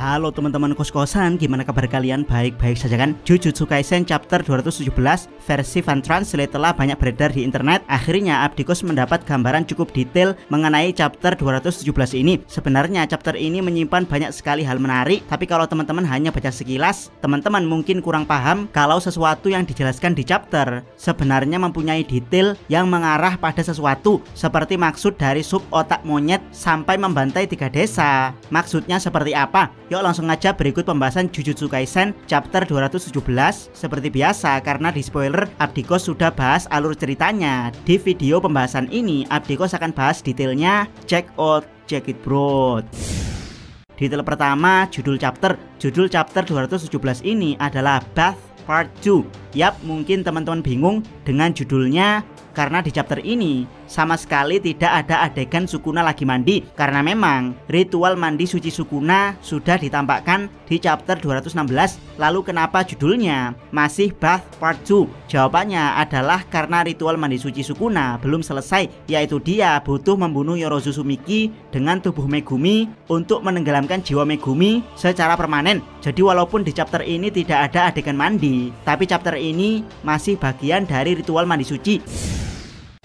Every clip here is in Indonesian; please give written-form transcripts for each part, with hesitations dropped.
Halo teman-teman kos-kosan, gimana kabar kalian? Baik-baik saja kan? Jujutsu Kaisen chapter 217 versi fan translate telah banyak beredar di internet. Akhirnya Abdikos mendapat gambaran cukup detail mengenai chapter 217 ini. Sebenarnya chapter ini menyimpan banyak sekali hal menarik, tapi kalau teman-teman hanya baca sekilas, teman-teman mungkin kurang paham kalau sesuatu yang dijelaskan di chapter sebenarnya mempunyai detail yang mengarah pada sesuatu, seperti maksud dari sub otak monyet sampai membantai 3 desa. Maksudnya seperti apa? Yuk langsung aja berikut pembahasan Jujutsu Kaisen chapter 217. Seperti biasa, karena di spoiler Abdikos sudah bahas alur ceritanya. Di video pembahasan ini Abdikos akan bahas detailnya. Check it bro. Detail pertama, judul chapter. Judul chapter 217 ini adalah Bath Part 2. Yap, mungkin teman-teman bingung dengan judulnya karena di chapter ini sama sekali tidak ada adegan Sukuna lagi mandi, karena memang ritual mandi suci Sukuna sudah ditampakkan di chapter 216. Lalu kenapa judulnya masih Bath Part 2? Jawabannya adalah karena ritual mandi suci Sukuna belum selesai, yaitu dia butuh membunuh Yorozu Sumiki dengan tubuh Megumi untuk menenggelamkan jiwa Megumi secara permanen. Jadi walaupun di chapter ini tidak ada adegan mandi, tapi chapter ini masih bagian dari ritual mandi suci.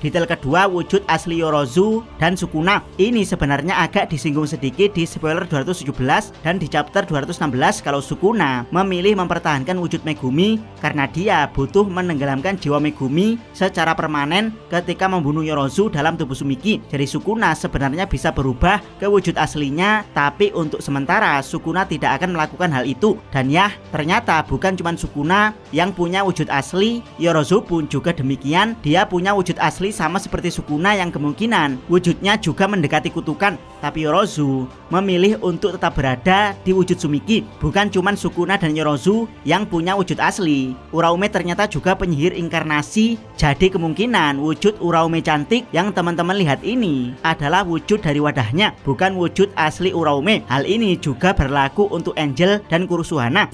Detail kedua, wujud asli Yorozu dan Sukuna. Ini sebenarnya agak disinggung sedikit di spoiler 217 dan di chapter 216 kalau Sukuna memilih mempertahankan wujud Megumi karena dia butuh menenggelamkan jiwa Megumi secara permanen ketika membunuh Yorozu dalam tubuh Sumiki. Jadi Sukuna sebenarnya bisa berubah ke wujud aslinya, tapi untuk sementara Sukuna tidak akan melakukan hal itu. Dan ya, ternyata bukan cuma Sukuna yang punya wujud asli, Yorozu pun juga demikian. Dia punya wujud asli sama seperti Sukuna yang kemungkinan wujudnya juga mendekati kutukan. Tapi Yorozu memilih untuk tetap berada di wujud Sumiki. Bukan cuman Sukuna dan Yorozu yang punya wujud asli, Uraume ternyata juga penyihir inkarnasi. Jadi kemungkinan wujud Uraume cantik yang teman-teman lihat ini adalah wujud dari wadahnya, bukan wujud asli Uraume. Hal ini juga berlaku untuk Angel dan Kurusuhana.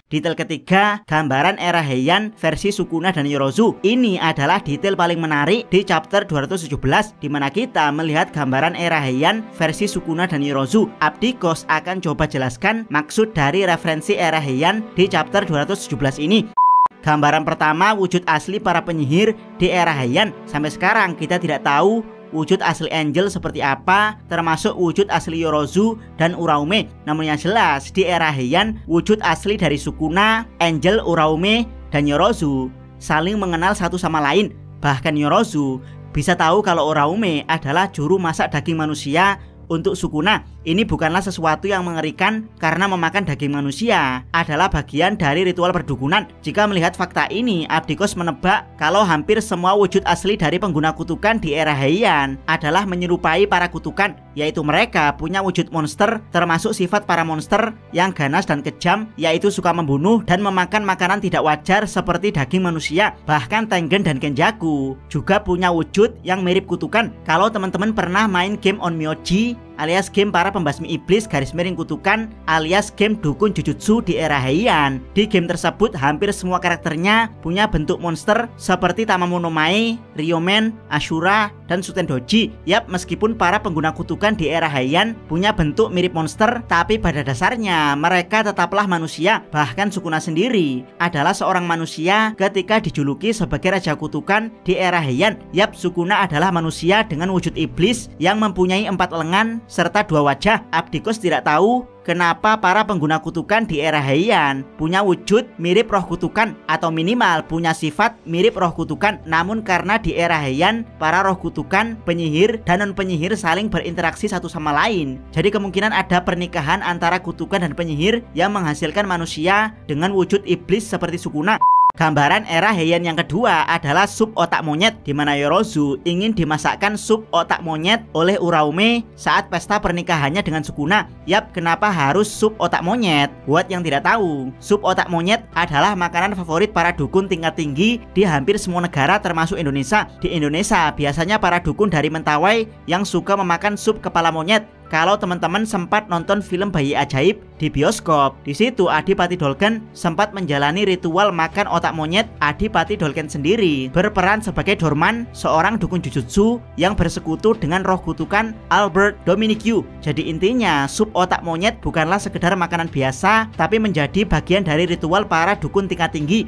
Detail ketiga, gambaran era Heian versi Sukuna dan Yorozu. Ini adalah detail paling menarik di chapter 217, di mana kita melihat gambaran era Heian versi Sukuna dan Yorozu. Abdikos akan coba jelaskan maksud dari referensi era Heian di chapter 217 ini. Gambaran pertama, wujud asli para penyihir di era Heian. Sampai sekarang kita tidak tahu wujud asli Angel seperti apa, termasuk wujud asli Yorozu dan Uraume. Namun yang jelas di era Heian, wujud asli dari Sukuna, Angel, Uraume, dan Yorozu saling mengenal satu sama lain. Bahkan Yorozu bisa tahu kalau Uraume adalah juru masak daging manusia untuk Sukuna. Ini bukanlah sesuatu yang mengerikan karena memakan daging manusia adalah bagian dari ritual perdukunan. Jika melihat fakta ini, Abdikos menebak kalau hampir semua wujud asli dari pengguna kutukan di era Heian adalah menyerupai para kutukan, yaitu mereka punya wujud monster, termasuk sifat para monster yang ganas dan kejam, yaitu suka membunuh dan memakan makanan tidak wajar seperti daging manusia. Bahkan Tengen dan Kenjaku juga punya wujud yang mirip kutukan. Kalau teman-teman pernah main game Onmyoji alias game para pembasmi iblis _ kutukan alias game dukun Jujutsu di era Heian, di game tersebut hampir semua karakternya punya bentuk monster seperti Tamamo no Mae, Ryomen, Ashura, dan Sutendoji. Yap, meskipun para pengguna kutukan di era Heian punya bentuk mirip monster, tapi pada dasarnya mereka tetaplah manusia. Bahkan Sukuna sendiri adalah seorang manusia ketika dijuluki sebagai Raja Kutukan di era Heian. Yap, Sukuna adalah manusia dengan wujud iblis yang mempunyai 4 lengan serta 2 wajah. Abdikos tidak tahu kenapa para pengguna kutukan di era Heian punya wujud mirip roh kutukan, atau minimal punya sifat mirip roh kutukan. Namun karena di era Heian para roh kutukan, penyihir, dan non-penyihir saling berinteraksi satu sama lain, jadi kemungkinan ada pernikahan antara kutukan dan penyihir yang menghasilkan manusia dengan wujud iblis seperti Sukuna. Gambaran era Heian yang kedua adalah sup otak monyet, di mana Yorozu ingin dimasakkan sup otak monyet oleh Uraume saat pesta pernikahannya dengan Sukuna. Yap, kenapa harus sup otak monyet? Buat yang tidak tahu, sup otak monyet adalah makanan favorit para dukun tingkat tinggi di hampir semua negara termasuk Indonesia. Di Indonesia biasanya para dukun dari Mentawai yang suka memakan sup kepala monyet. kalau teman-teman sempat nonton film Bayi Ajaib di bioskop. Di situ Adipati Dolken sempat menjalani ritual makan otak monyet. Adipati Dolken sendiri berperan sebagai Dorman, seorang dukun jujutsu yang bersekutu dengan roh kutukan Albert Dominique. Jadi intinya sup otak monyet bukanlah sekedar makanan biasa, tapi menjadi bagian dari ritual para dukun tingkat tinggi.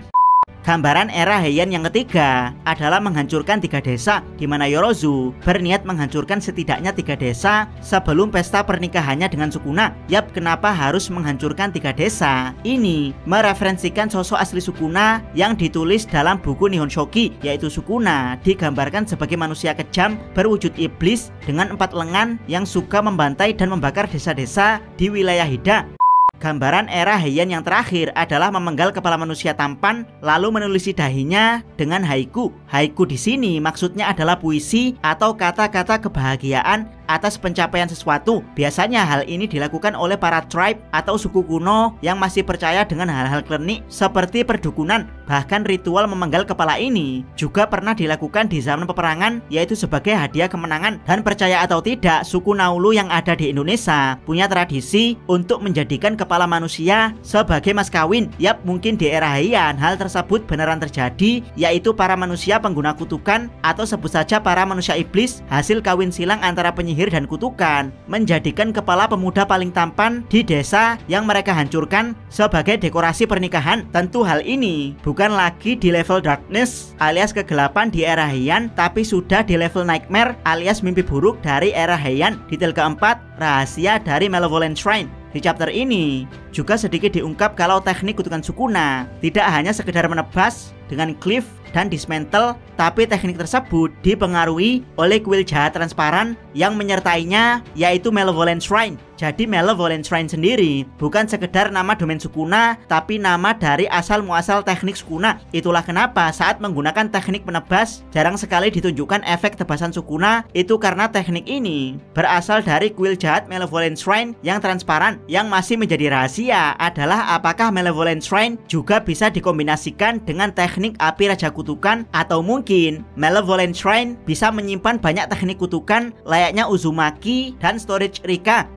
Gambaran era Heian yang ketiga adalah menghancurkan 3 desa, di mana Yorozu berniat menghancurkan setidaknya 3 desa sebelum pesta pernikahannya dengan Sukuna. Yap, kenapa harus menghancurkan 3 desa? Ini mereferensikan sosok asli Sukuna yang ditulis dalam buku Nihon Shoki, yaitu Sukuna digambarkan sebagai manusia kejam berwujud iblis dengan 4 lengan yang suka membantai dan membakar desa-desa di wilayah Hida. Gambaran era Heian yang terakhir adalah memenggal kepala manusia tampan lalu menulisi dahinya dengan haiku. Haiku di sini maksudnya adalah puisi atau kata-kata kebahagiaan atas pencapaian sesuatu. Biasanya hal ini dilakukan oleh para tribe atau suku kuno yang masih percaya dengan hal-hal klinik seperti perdukunan. Bahkan ritual memenggal kepala ini juga pernah dilakukan di zaman peperangan, yaitu sebagai hadiah kemenangan. Dan percaya atau tidak, suku Naulu yang ada di Indonesia punya tradisi untuk menjadikan kepala manusia sebagai mas kawin. Yap, mungkin di era Heian hal tersebut beneran terjadi, yaitu para manusia pengguna kutukan atau sebut saja para manusia iblis hasil kawin silang antara penyihir dan kutukan menjadikan kepala pemuda paling tampan di desa yang mereka hancurkan sebagai dekorasi pernikahan. Tentu hal ini bukan lagi di level darkness alias kegelapan di era Heian, tapi sudah di level nightmare alias mimpi buruk dari era Heian. Detail keempat, rahasia dari Malevolent Shrine. Di chapter ini juga sedikit diungkap kalau teknik kutukan Sukuna tidak hanya sekedar menebas dengan cliff dan dismantle, tapi teknik tersebut dipengaruhi oleh kuil jahat transparan yang menyertainya, yaitu Malevolent Shrine. Jadi Malevolent Shrine sendiri bukan sekedar nama domain Sukuna, tapi nama dari asal muasal teknik Sukuna. Itulah kenapa saat menggunakan teknik menebas jarang sekali ditunjukkan efek tebasan Sukuna, itu karena teknik ini berasal dari kuil jahat Malevolent Shrine yang transparan. Yang masih menjadi rahasia adalah apakah Malevolent Shrine juga bisa dikombinasikan dengan teknik api raja kutukan, atau mungkin Malevolent Shrine bisa menyimpan banyak teknik kutukan layaknya Uzumaki dan Storage Rika.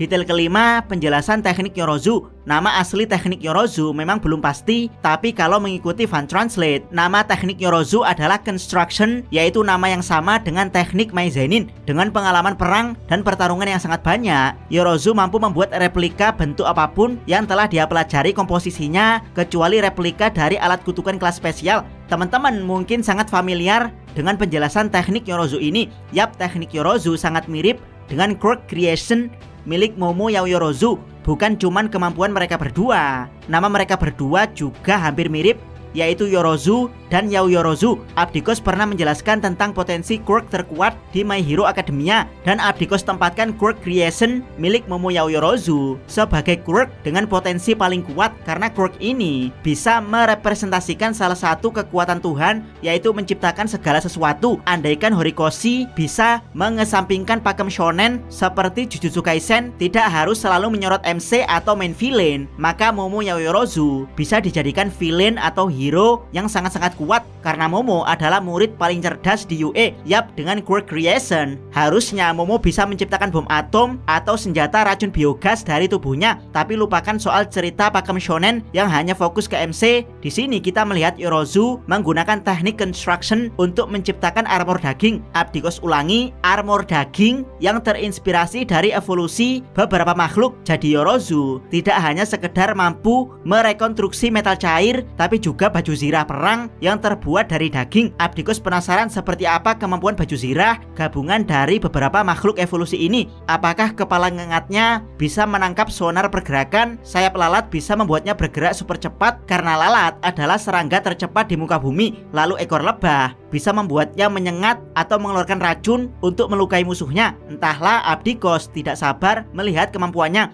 Detail kelima, penjelasan teknik Yorozu. Nama asli teknik Yorozu memang belum pasti, tapi kalau mengikuti Fan Translate, nama teknik Yorozu adalah Construction, yaitu nama yang sama dengan teknik Maizenin. Dengan pengalaman perang dan pertarungan yang sangat banyak, Yorozu mampu membuat replika bentuk apapun yang telah dia pelajari komposisinya, kecuali replika dari alat kutukan kelas spesial. Teman-teman mungkin sangat familiar dengan penjelasan teknik Yorozu ini. Yap, teknik Yorozu sangat mirip dengan Quirk Creation milik Momo Yaoyorozu. Bukan cuman kemampuan mereka berdua, nama mereka berdua juga hampir mirip, yaitu Yorozu dan Yaoyorozu. Abdikos pernah menjelaskan tentang potensi quirk terkuat di My Hero Academia, dan Abdikos tempatkan quirk creation milik Momo Yaoyorozu sebagai quirk dengan potensi paling kuat, karena quirk ini bisa merepresentasikan salah satu kekuatan Tuhan, yaitu menciptakan segala sesuatu. Andaikan Horikoshi bisa mengesampingkan pakem shonen seperti Jujutsu Kaisen, tidak harus selalu menyorot MC atau main villain, maka Momo Yaoyorozu bisa dijadikan villain atau hero yang sangat-sangat kuat, karena Momo adalah murid paling cerdas di UE. Yap, dengan quirk creation harusnya Momo bisa menciptakan bom atom atau senjata racun biogas dari tubuhnya. Tapi lupakan soal cerita pakem shonen yang hanya fokus ke MC. Di sini kita melihat Yorozu menggunakan teknik construction untuk menciptakan armor daging. Abdikos ulangi, armor daging yang terinspirasi dari evolusi beberapa makhluk. Jadi Yorozu tidak hanya sekedar mampu merekonstruksi metal cair, tapi juga baju zirah perang yang terbuat dari daging. Abdikos penasaran seperti apa kemampuan baju zirah gabungan dari beberapa makhluk evolusi ini. Apakah kepala ngengatnya bisa menangkap sonar pergerakan, sayap lalat bisa membuatnya bergerak super cepat karena lalat adalah serangga tercepat di muka bumi, lalu ekor lebah bisa membuatnya menyengat atau mengeluarkan racun untuk melukai musuhnya. Entahlah, Abdikos tidak sabar melihat kemampuannya.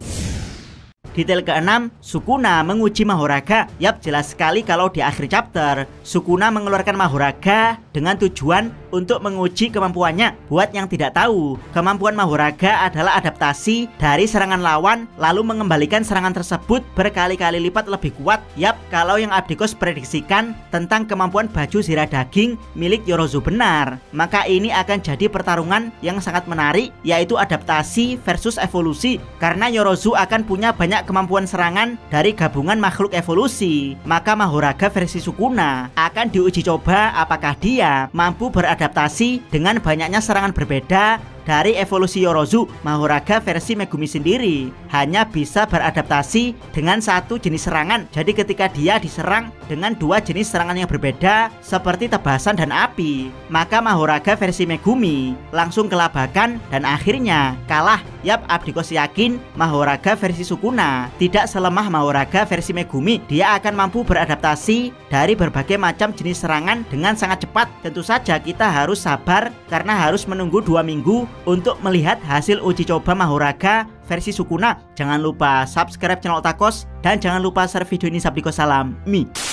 Detail ke-6, Sukuna menguji Mahoraga. Yap, jelas sekali kalau di akhir chapter Sukuna mengeluarkan Mahoraga dengan tujuan untuk menguji kemampuannya. Buat yang tidak tahu, kemampuan Mahoraga adalah adaptasi dari serangan lawan lalu mengembalikan serangan tersebut berkali-kali lipat lebih kuat. Yap, kalau yang Abdikos prediksikan tentang kemampuan baju zirah daging milik Yorozu benar, maka ini akan jadi pertarungan yang sangat menarik, yaitu adaptasi versus evolusi. Karena Yorozu akan punya banyak kemampuan serangan dari gabungan makhluk evolusi, maka Mahoraga versi Sukuna akan diuji coba apakah dia mampu beradaptasi dengan banyaknya serangan berbeda dari evolusi Yorozu. Mahoraga versi Megumi sendiri hanya bisa beradaptasi dengan satu jenis serangan. Jadi ketika dia diserang dengan dua jenis serangan yang berbeda seperti tebasan dan api, maka Mahoraga versi Megumi langsung kelabakan dan akhirnya kalah. Yap, Abdikos yakin Mahoraga versi Sukuna tidak selemah Mahoraga versi Megumi. Dia akan mampu beradaptasi dari berbagai macam jenis serangan dengan sangat cepat. Tentu saja kita harus sabar karena harus menunggu 2 minggu untuk melihat hasil uji coba Mahoraga versi Sukuna. Jangan lupa subscribe channel Otakos dan jangan lupa share video ini. Sabdiko salam Mi.